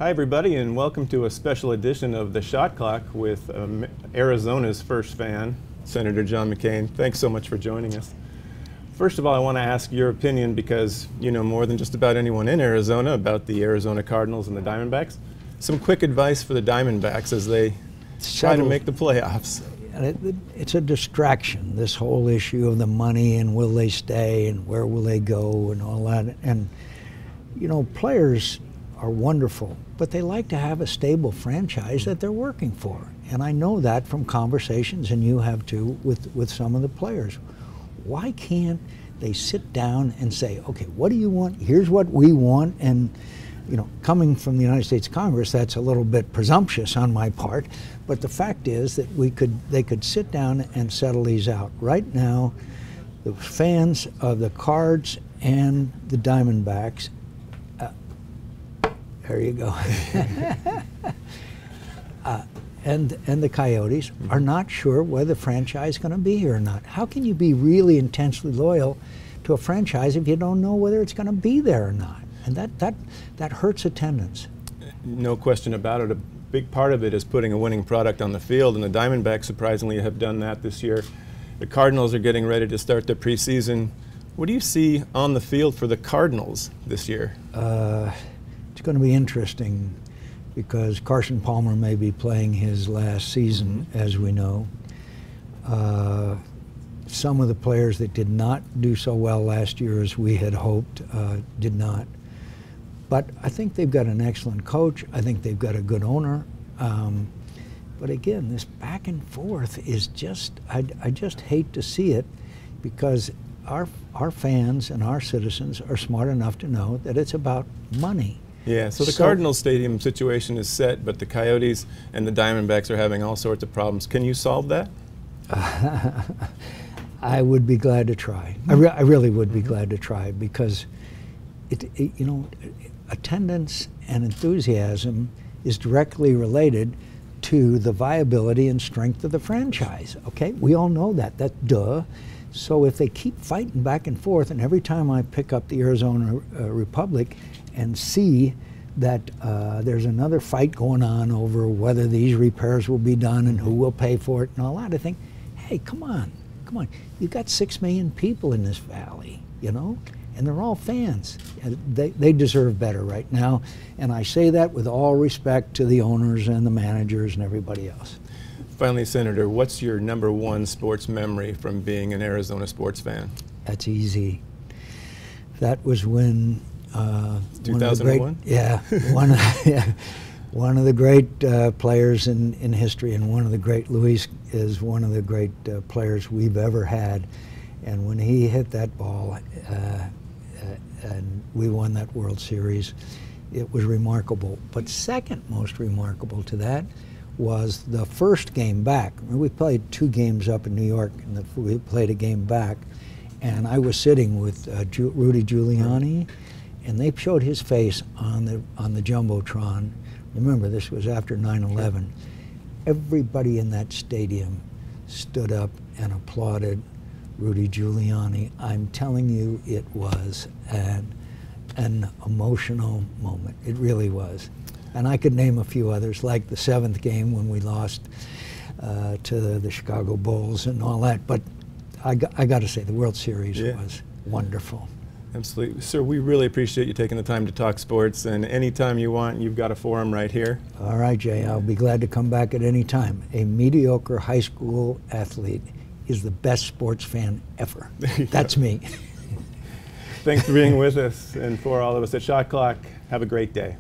Hi everybody, and welcome to a special edition of The Shot Clock with Arizona's first fan, Senator John McCain. Thanks so much for joining us. First of all, I want to ask your opinion, because you know more than just about anyone in Arizona about the Arizona Cardinals and the Diamondbacks. Some quick advice for the Diamondbacks as they try to make the playoffs. It's a distraction, this whole issue of the money and will they stay and where will they go and all that. And you know, players are wonderful, but they like to have a stable franchise that they're working for. And I know that from conversations, and you have too, with some of the players. Why can't they sit down and say, okay, what do you want? Here's what we want. And you know, coming from the United States Congress, that's a little bit presumptuous on my part, but the fact is that they could sit down and settle these out. Right now, the fans of the Cards and the Diamondbacks, there you go, and the Coyotes are not sure whether the franchise is going to be here or not. How can you be really intensely loyal to a franchise if you don't know whether it's going to be there or not? And that hurts attendance. No question about it. A big part of it is putting a winning product on the field, and the Diamondbacks surprisingly have done that this year. The Cardinals are getting ready to start their preseason. What do you see on the field for the Cardinals this year? It's going to be interesting because Carson Palmer may be playing his last season, as we know. Some of the players that did not do so well last year as we had hoped did not. But I think they've got an excellent coach. I think they've got a good owner. But again, this back and forth is just, I just hate to see it, because our fans and our citizens are smart enough to know that it's about money. Yeah, so the Cardinals Stadium situation is set, but the Coyotes and the Diamondbacks are having all sorts of problems. Can you solve that? I would be glad to try. I really would be glad to try, because you know, attendance and enthusiasm is directly related to the viability and strength of the franchise. Okay, we all know that. That's duh. So if they keep fighting back and forth, and every time I pick up the Arizona Republic and see that there's another fight going on over whether these repairs will be done and who will pay for it and all that, I think, hey, come on. You've got 6 million people in this valley, you know, and they're all fans. They deserve better right now, and I say that with all respect to the owners and the managers and everybody else. Finally, Senator, what's your #1 sports memory from being an Arizona sports fan? That's easy. That was when 2001? One of the great players in history, and one of the great, Luis is one of the great players we've ever had. And when he hit that ball and we won that World Series, it was remarkable. But second most remarkable to that was the first game back. We played 2 games up in New York, and we played a game back. And I was sitting with Rudy Giuliani, and they showed his face on the Jumbotron. Remember, this was after 9/11. Everybody in that stadium stood up and applauded Rudy Giuliani. I'm telling you, it was an emotional moment. It really was. And I could name a few others, like the 7th game when we lost to the Chicago Bulls and all that. But I got to say, the World Series was wonderful. Absolutely. Sir, we really appreciate you taking the time to talk sports, and anytime you want, you've got a forum right here. All right, Jay, I'll be glad to come back at any time. A mediocre high school athlete is the best sports fan ever. That's me. Thanks for being with us, and for all of us at Shot Clock, have a great day.